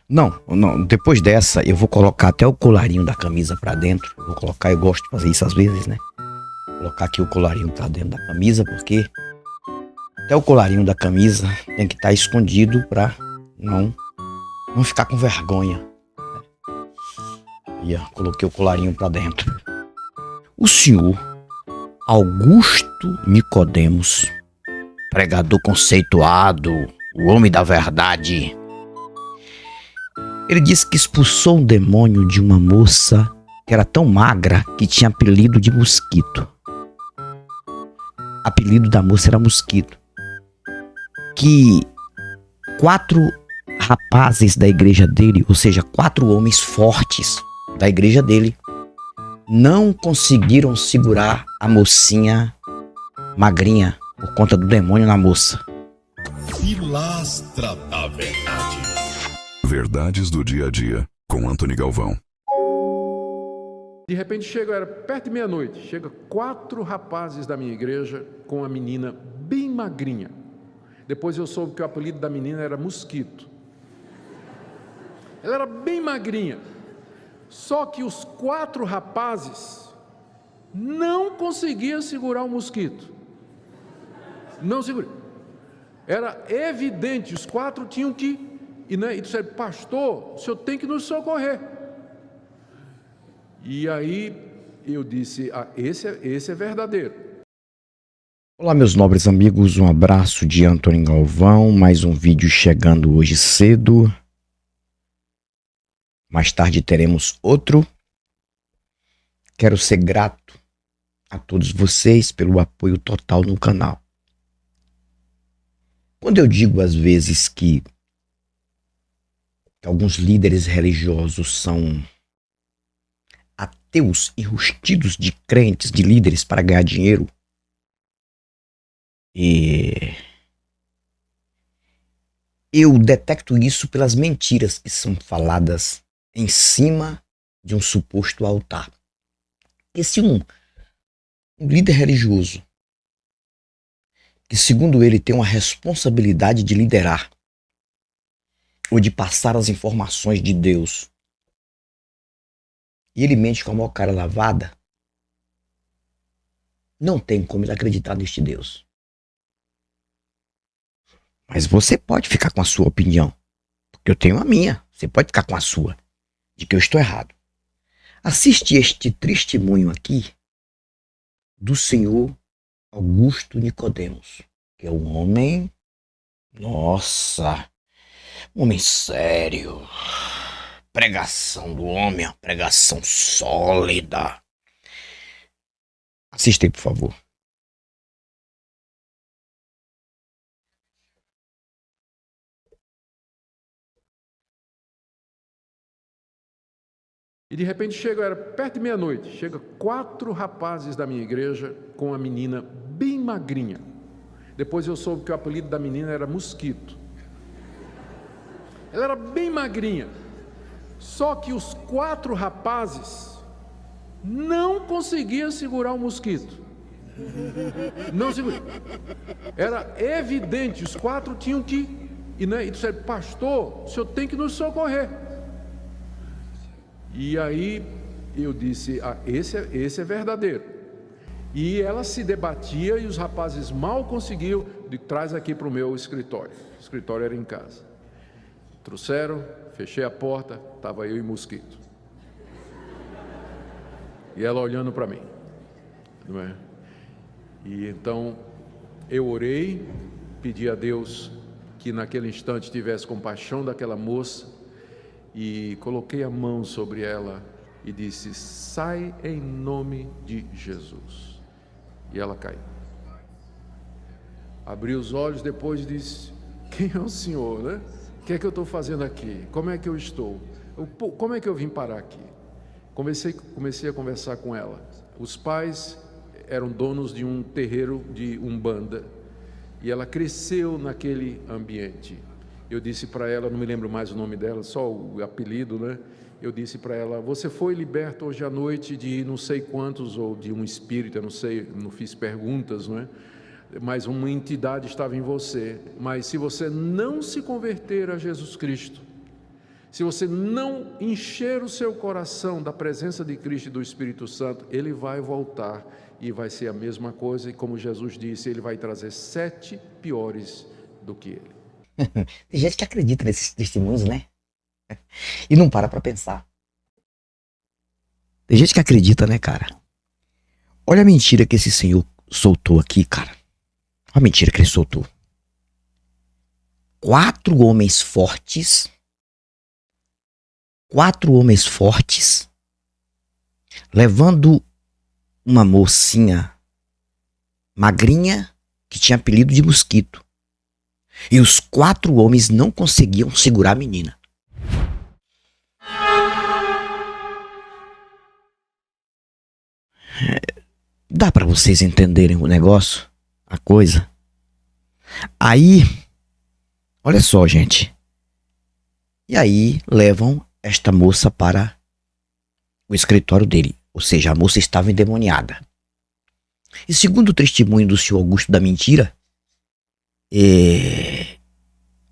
Não, depois dessa eu vou colocar até o colarinho da camisa pra dentro. Eu vou colocar, eu gosto de fazer isso às vezes, né? Colocar aqui o colarinho pra dentro da camisa, porque até o colarinho da camisa tem que estar escondido pra não, não ficar com vergonha. E coloquei o colarinho pra dentro. O senhor Augusto Nicodemos, pregador conceituado, o homem da verdade, ele disse que expulsou um demônio de uma moça que era tão magra que tinha apelido de mosquito. Apelido da moça era mosquito. Que 4 rapazes da igreja dele, ou seja, 4 homens fortes da igreja dele, não conseguiram segurar a mocinha magrinha por conta do demônio na moça. Pilastra da Verdade. Verdades do dia a dia, com Antony Galvão. De repente chega, era perto de meia-noite, chega 4 rapazes da minha igreja com uma menina bem magrinha. Depois eu soube que o apelido da menina era Mosquito. Ela era bem magrinha. Só que os 4 rapazes não conseguiam segurar o mosquito. Não segura. Era evidente, os 4 tinham que... E disseram, pastor, o senhor tem que nos socorrer. E aí eu disse, esse é verdadeiro. Olá, meus nobres amigos, um abraço de Antony Galvão, mais um vídeo chegando hoje cedo. Mais tarde teremos outro. Quero ser grato a todos vocês pelo apoio total no canal. Quando eu digo às vezes que alguns líderes religiosos são ateus enrustidos de crentes, de líderes para ganhar dinheiro, e eu detecto isso pelas mentiras que são faladas em cima de um suposto altar. E se um líder religioso, que segundo ele tem uma responsabilidade de liderar, ou de passar as informações de Deus, e ele mente com a maior cara lavada, não tem como ele acreditar neste Deus. Mas você pode ficar com a sua opinião, porque eu tenho a minha. Você pode ficar com a sua, de que eu estou errado. Assiste este testemunho aqui do senhor Augusto Nicodemos, que é um homem, nossa, um homem sério. Pregação do homem, uma pregação sólida. Assista aí, por favor. E de repente chega, era perto de meia-noite, chega 4 rapazes da minha igreja com uma menina bem magrinha. Depois eu soube que o apelido da menina era Mosquito. Ela era bem magrinha. Só que os 4 rapazes não conseguiam segurar o mosquito. Não segura. Era evidente, os 4 tinham que... E disseram, pastor, o senhor tem que nos socorrer. E aí eu disse, esse é verdadeiro. E ela se debatia e os rapazes mal conseguiam. Traz aqui para o meu escritório. O escritório era em casa. Trouxeram, fechei a porta, estava eu e Mosquito. E ela olhando para mim. Não é? E então eu orei, pedi a Deus que naquele instante tivesse compaixão daquela moça, e coloquei a mão sobre ela e disse, sai em nome de Jesus. E ela caiu. Abri os olhos depois e disse, quem é o senhor, né? O que é que eu estou fazendo aqui? Como é que eu estou? Como é que eu vim parar aqui? Comecei a conversar com ela. Os pais eram donos de um terreiro de Umbanda e ela cresceu naquele ambiente. Eu disse para ela, não me lembro mais o nome dela, só o apelido, né? Eu disse para ela, você foi liberto hoje à noite de não sei quantos, ou de um espírito, eu não sei, não fiz perguntas, não é? Mas uma entidade estava em você. Mas se você não se converter a Jesus Cristo, Se você não encher o seu coração da presença de Cristo e do Espírito Santo, ele vai voltar e vai ser a mesma coisa. E como Jesus disse, ele vai trazer 7 piores do que ele. Tem gente que acredita nesses testemunhos, né? E não para pensar. Tem gente que acredita, né, cara? Olha a mentira que esse senhor soltou aqui, cara. Olha a mentira que ele soltou. 4 homens fortes, levando uma mocinha magrinha que tinha apelido de Mosquito. E os 4 homens não conseguiam segurar a menina. Dá pra vocês entenderem o negócio? A coisa? Aí, olha só, gente. E aí levam esta moça para o escritório dele. Ou seja, a moça estava endemoniada. E segundo o testemunho do senhor Augusto da Mentira,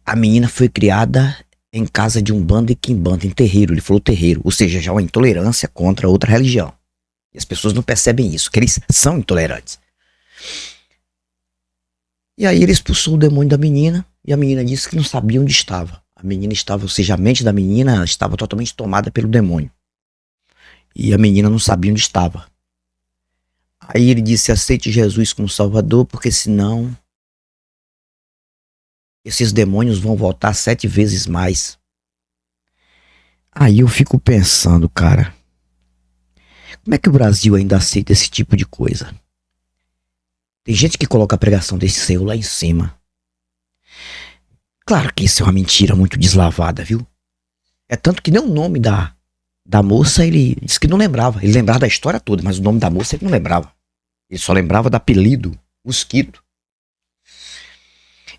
a menina foi criada em casa de umbanda e quimbanda, em terreiro. Ele falou terreiro, ou seja, já uma intolerância contra outra religião. E as pessoas não percebem isso, que eles são intolerantes. E aí ele expulsou o demônio da menina, e a menina disse que não sabia onde estava. A menina estava, ou seja, a mente da menina estava totalmente tomada pelo demônio. E a menina não sabia onde estava. Aí ele disse: aceite Jesus como Salvador, porque senão esses demônios vão voltar 7 vezes mais. Aí eu fico pensando, cara, como é que o Brasil ainda aceita esse tipo de coisa? Tem gente que coloca a pregação desse senhor lá em cima. Claro que isso é uma mentira muito deslavada, viu? É tanto que nem o nome da moça ele disse que não lembrava. Ele lembrava da história toda, mas o nome da moça ele não lembrava. Ele só lembrava do apelido, Mosquito.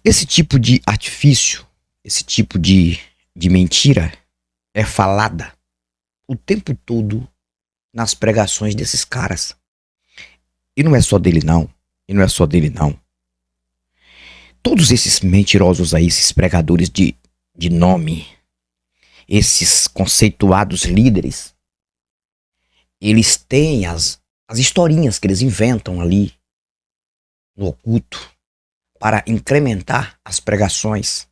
Esse tipo de artifício, esse tipo de mentira é falada o tempo todo nas pregações desses caras. E não é só dele não. Todos esses mentirosos aí, esses pregadores de nome, esses conceituados líderes, eles têm as historinhas que eles inventam ali no oculto para incrementar as pregações,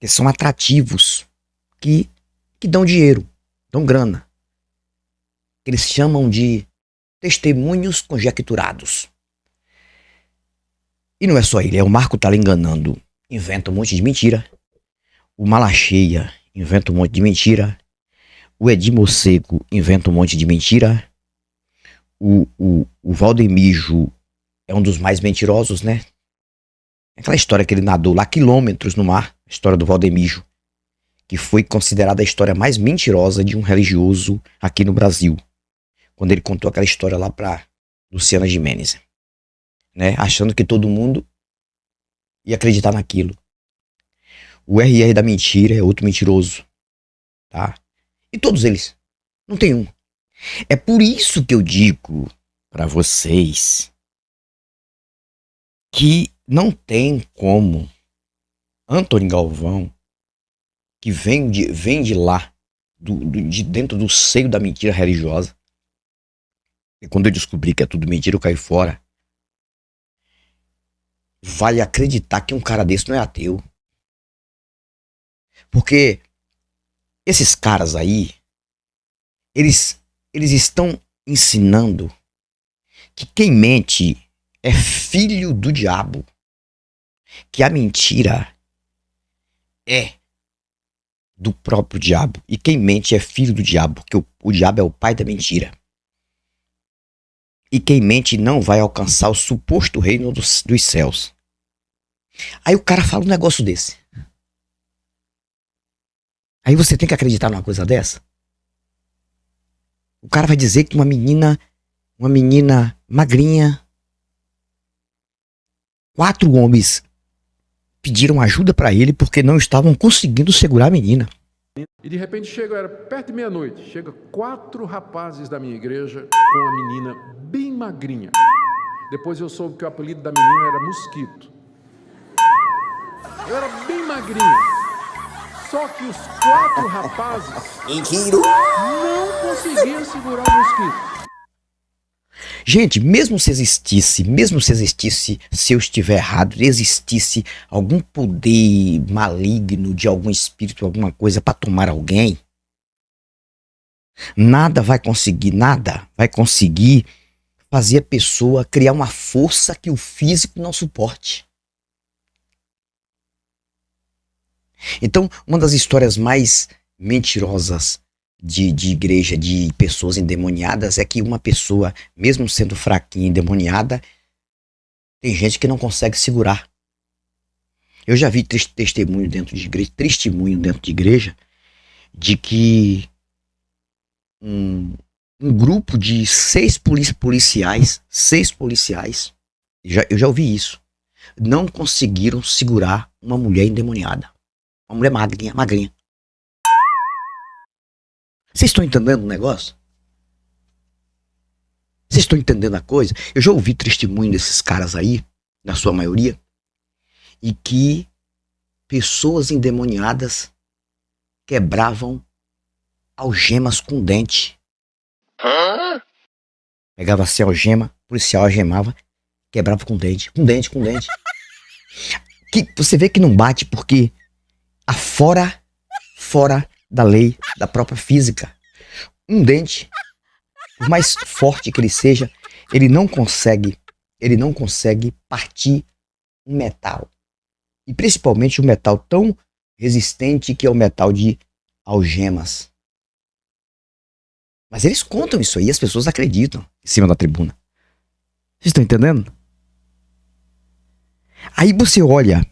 que são atrativos, que dão dinheiro, dão grana. Eles chamam de testemunhos conjecturados. E não é só ele, o Marco tá lá enganando, inventa um monte de mentira. O Malacheia inventa um monte de mentira. O Edir Mocego inventa um monte de mentira. O Valdemijo é um dos mais mentirosos, né? Aquela história que ele nadou lá quilômetros no mar, a história do Valdemijo, que foi considerada a história mais mentirosa de um religioso aqui no Brasil, quando ele contou aquela história lá pra Luciana Gimenez, né? Achando que todo mundo ia acreditar naquilo. O RR da mentira é outro mentiroso, tá? E todos eles, não tem um. É por isso que eu digo pra vocês que não tem como Antônio Galvão, que vem de lá, de dentro do seio da mentira religiosa, e quando eu descobri que é tudo mentira, eu caí fora, vai acreditar que um cara desse não é ateu. Porque esses caras aí, eles estão ensinando que quem mente é filho do diabo, que a mentira é do próprio diabo, e quem mente é filho do diabo, porque o diabo é o pai da mentira. E quem mente não vai alcançar o suposto reino dos céus. Aí o cara fala um negócio desse. Aí você tem que acreditar numa coisa dessa? O cara vai dizer que uma menina magrinha, 4 homens pediram ajuda pra ele porque não estavam conseguindo segurar a menina. E de repente era perto de meia-noite, chega 4 rapazes da minha igreja com uma menina bem magrinha. Depois eu soube que o apelido da menina era Mosquito. Eu era bem magrinha. Só que os 4 rapazes Mentira! não conseguiam segurar o mosquito. Gente, mesmo se existisse, se eu estiver errado, existisse algum poder maligno de algum espírito, alguma coisa para tomar alguém, nada vai conseguir fazer a pessoa criar uma força que o físico não suporte. Então, uma das histórias mais mentirosas de igreja, de pessoas endemoniadas, é que uma pessoa, mesmo sendo fraquinha, endemoniada, tem gente que não consegue segurar. Eu já vi testemunho dentro de igreja, de que um grupo de 6 policiais, eu já ouvi isso, não conseguiram segurar uma mulher endemoniada. Uma mulher magrinha. Vocês estão entendendo o negócio? Vocês estão entendendo a coisa? Eu já ouvi testemunho desses caras aí, na sua maioria, e que pessoas endemoniadas quebravam algemas com dente. Pegava assim a algema, o policial algemava, quebrava com dente. Com dente. Que você vê que não bate porque fora da lei da própria física. Um dente, por mais forte que ele seja, ele não consegue partir um metal. E principalmente um metal tão resistente que é o metal de algemas. Mas eles contam isso aí, as pessoas acreditam em cima da tribuna. Vocês estão entendendo? Aí você olha,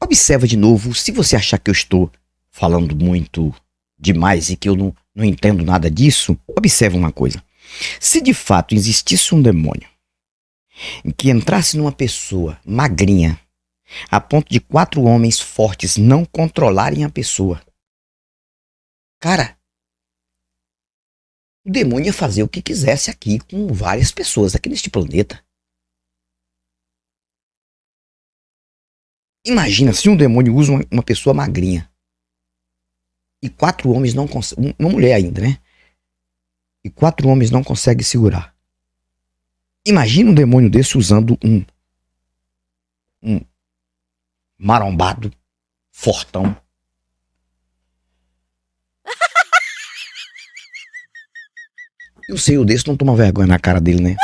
observa de novo, se você achar que eu estou falando muito demais e que eu não entendo nada disso, observa uma coisa. Se de fato existisse um demônio em que entrasse numa pessoa magrinha, a ponto de 4 homens fortes não controlarem a pessoa, cara, o demônio ia fazer o que quisesse aqui com várias pessoas aqui neste planeta. Imagina se um demônio usa uma pessoa magrinha e 4 homens não conseguem, uma mulher ainda, né? E 4 homens não conseguem segurar. Imagina um demônio desse usando um marombado, fortão. E um senhor desse não toma vergonha na cara dele, né?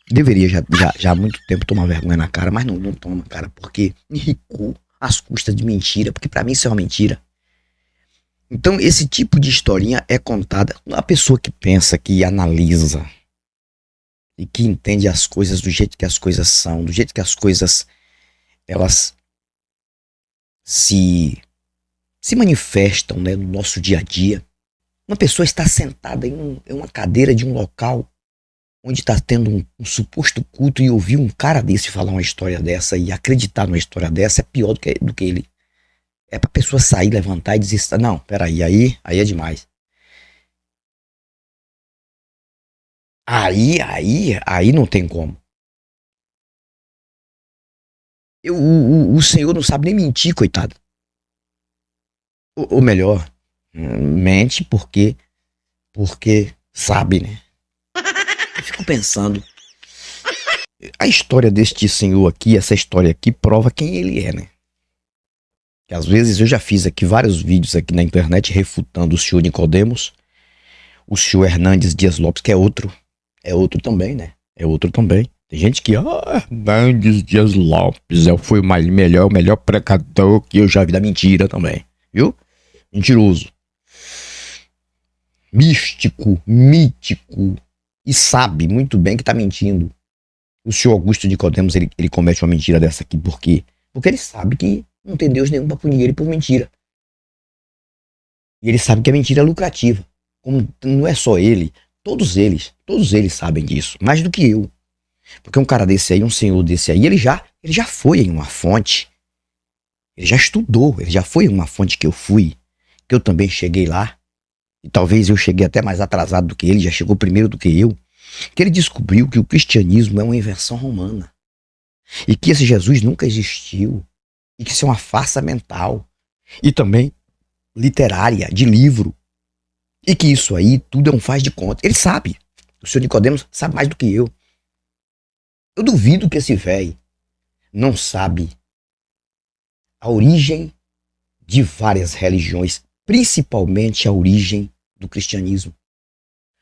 Deveria já há muito tempo tomar vergonha na cara, mas não toma, cara, porque enricou às custas de mentira, porque pra mim isso é uma mentira. Então esse tipo de historinha é contada a pessoa que pensa, que analisa e que entende as coisas do jeito que as coisas são, do jeito que as coisas elas se manifestam, né, no nosso dia a dia. Uma pessoa está sentada em uma cadeira de um local onde está tendo um suposto culto e ouvir um cara desse falar uma história dessa e acreditar numa história dessa é pior do que ele. É pra pessoa sair, levantar e dizer, não, peraí, aí é demais. Aí não tem como. O senhor não sabe nem mentir, coitado. Ou melhor, mente porque sabe, né? Eu fico pensando, a história deste senhor aqui, essa história aqui prova quem ele é, né? Que às vezes eu já fiz aqui vários vídeos aqui na internet refutando o senhor Nicodemos, o senhor Hernandes Dias Lopes, que é outro também, né? É outro também. Tem gente que, Hernandes Dias Lopes foi o melhor pregador que eu já vi da mentira também, viu? Mentiroso. Místico, mítico. E sabe muito bem que tá mentindo. O senhor Augusto Nicodemos, ele comete uma mentira dessa aqui, por quê? Porque ele sabe que não tem Deus nenhum pra punir ele por mentira. E ele sabe que a mentira é lucrativa. Como não é só ele, todos eles sabem disso, mais do que eu. Porque um cara desse aí, um senhor desse aí, ele já foi em uma fonte. Ele já estudou, ele já foi em uma fonte que eu fui, que eu também cheguei lá. E talvez eu cheguei até mais atrasado do que ele, já chegou primeiro do que eu. Que ele descobriu que o cristianismo é uma invenção romana. E que esse Jesus nunca existiu. E que isso é uma farsa mental. E também literária, de livro. E que isso aí tudo é um faz de conta. Ele sabe. O senhor Nicodemos sabe mais do que eu. Eu duvido que esse velho não sabe a origem de várias religiões, principalmente a origem do cristianismo,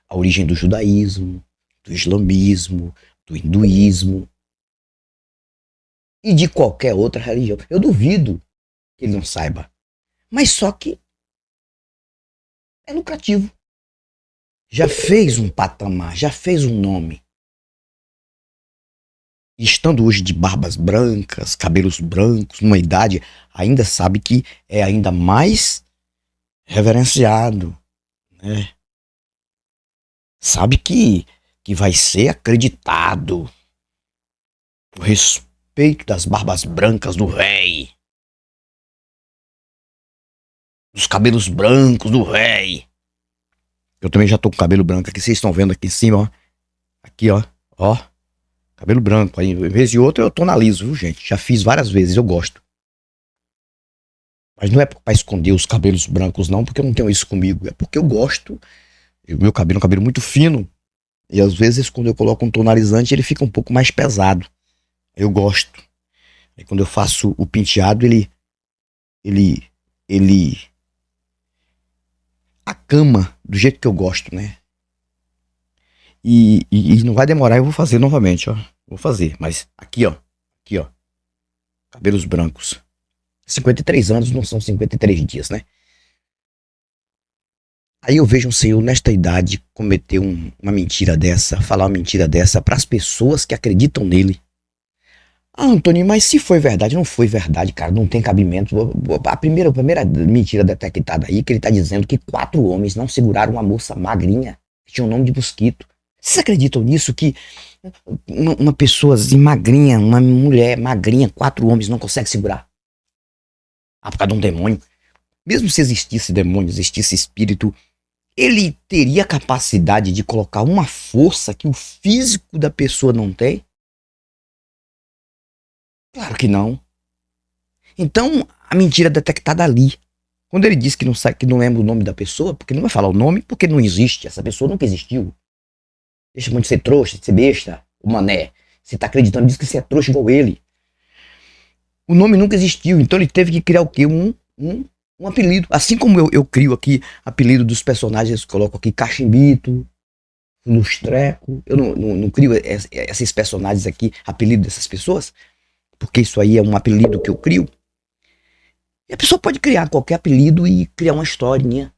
a origem do judaísmo, do islamismo, do hinduísmo e de qualquer outra religião. Eu duvido que ele não saiba. Mas só que é lucrativo. Já fez um patamar, já fez um nome. E estando hoje de barbas brancas, cabelos brancos, numa idade, ainda sabe que é ainda mais reverenciado, né? Sabe que vai ser acreditado. O respeito das barbas brancas do rei. Dos cabelos brancos do rei. Eu também já tô com cabelo branco aqui, vocês estão vendo aqui em cima, ó. Aqui, ó. Ó. Cabelo branco. Aí, em vez de outro, eu tô na liso, viu, gente? Já fiz várias vezes, eu gosto. Mas não é pra esconder os cabelos brancos, não, porque eu não tenho isso comigo. É porque eu gosto. O meu cabelo é um cabelo muito fino. E às vezes, quando eu coloco um tonalizante, ele fica um pouco mais pesado. Eu gosto. Aí quando eu faço o penteado, ele acama do jeito que eu gosto, né? E não vai demorar, eu vou fazer novamente, ó. Vou fazer, mas aqui, ó. Aqui, ó. Cabelos brancos. 53 anos não são 53 dias, né? Aí eu vejo um senhor nesta idade cometer uma mentira dessa, falar uma mentira dessa para as pessoas que acreditam nele. Ah, Antônio, mas se foi verdade, não foi verdade, cara, não tem cabimento. A primeira mentira detectada aí, que ele tá dizendo que 4 homens não seguraram uma moça magrinha, que tinha o nome de Mosquito. Vocês acreditam nisso, que uma pessoa assim, magrinha, uma mulher magrinha, 4 homens não conseguem segurar? Ah, por causa de um demônio. Mesmo se existisse demônio, existisse espírito, ele teria capacidade de colocar uma força que o físico da pessoa não tem? Claro que não. Então, a mentira é detectada ali. Quando ele diz que não sabe, que não lembra o nome da pessoa, porque ele não vai falar o nome, porque não existe. Essa pessoa nunca existiu. Deixa muito de ser trouxa, de ser besta, o mané. Você tá acreditando, diz que você é trouxa igual ele. O nome nunca existiu, então ele teve que criar o quê? Um apelido. Assim como eu crio aqui apelido dos personagens, coloco aqui Cachimbito, Lustreco. Eu não crio esses personagens aqui, apelido dessas pessoas, porque isso aí é um apelido que eu crio. E a pessoa pode criar qualquer apelido e criar uma historinha.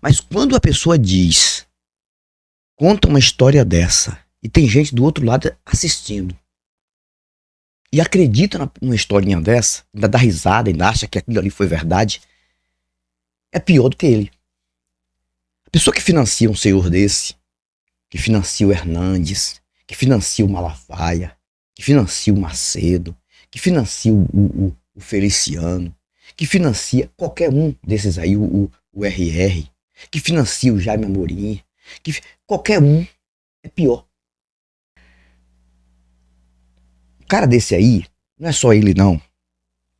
Mas quando a pessoa conta uma história dessa, e tem gente do outro lado assistindo, e acredita numa historinha dessa, ainda dá risada, ainda acha que aquilo ali foi verdade, é pior do que ele. A pessoa que financia um senhor desse, que financia o Hernandes, que financia o Malafaia, que financia o Macedo, que financia o Feliciano, que financia qualquer um desses aí, o RR, que financia o Jaime Amorim, qualquer um é pior. O cara desse aí, não é só ele não,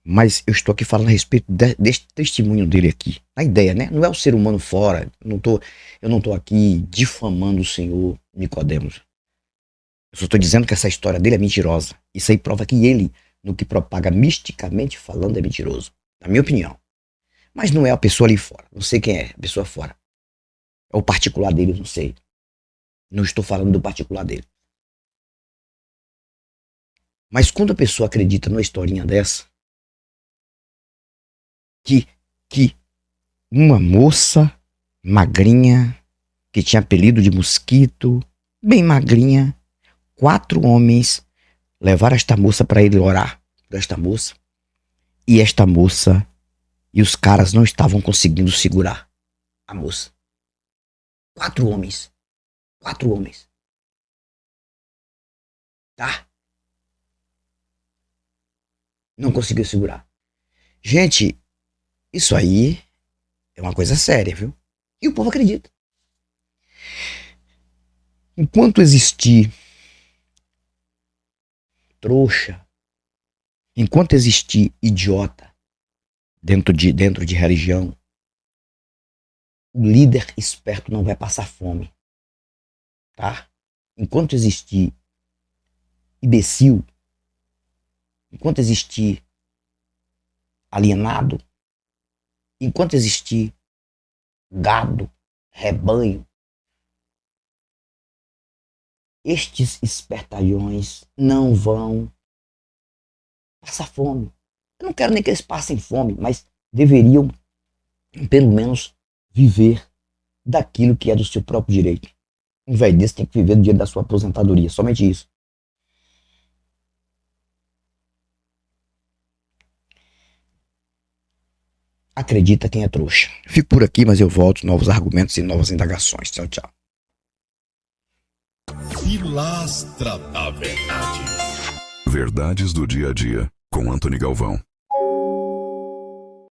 mas eu estou aqui falando a respeito deste testemunho dele aqui. A ideia, né? Não é o ser humano fora, eu não tô aqui difamando o senhor Nicodemos. Eu só estou dizendo que essa história dele é mentirosa. Isso aí prova que ele, no que propaga misticamente falando, é mentiroso. Na minha opinião. Mas não é a pessoa ali fora. Não sei quem é a pessoa fora. É o particular dele, eu não sei. Não estou falando do particular dele. Mas quando a pessoa acredita numa historinha dessa, que uma moça magrinha, que tinha apelido de Mosquito, bem magrinha, 4 homens levaram esta moça para ele orar por esta moça, e esta moça e os caras não estavam conseguindo segurar a moça. 4 homens. 4 homens. Tá? Não conseguiu segurar. Gente, isso aí é uma coisa séria, viu? E o povo acredita. Enquanto existir trouxa, enquanto existir idiota dentro de religião, o líder esperto não vai passar fome. Tá? Enquanto existir imbecil, enquanto existir alienado, enquanto existir gado, rebanho, estes espertalhões não vão passar fome. Eu não quero nem que eles passem fome, mas deveriam, pelo menos, viver daquilo que é do seu próprio direito. Um velho desse tem que viver do dinheiro da sua aposentadoria, somente isso. Acredita quem é trouxa. Fico por aqui, mas eu volto, novos argumentos e novas indagações. Tchau, tchau. Pilastra da Verdade. Verdades do dia a dia, com Antony Galvão.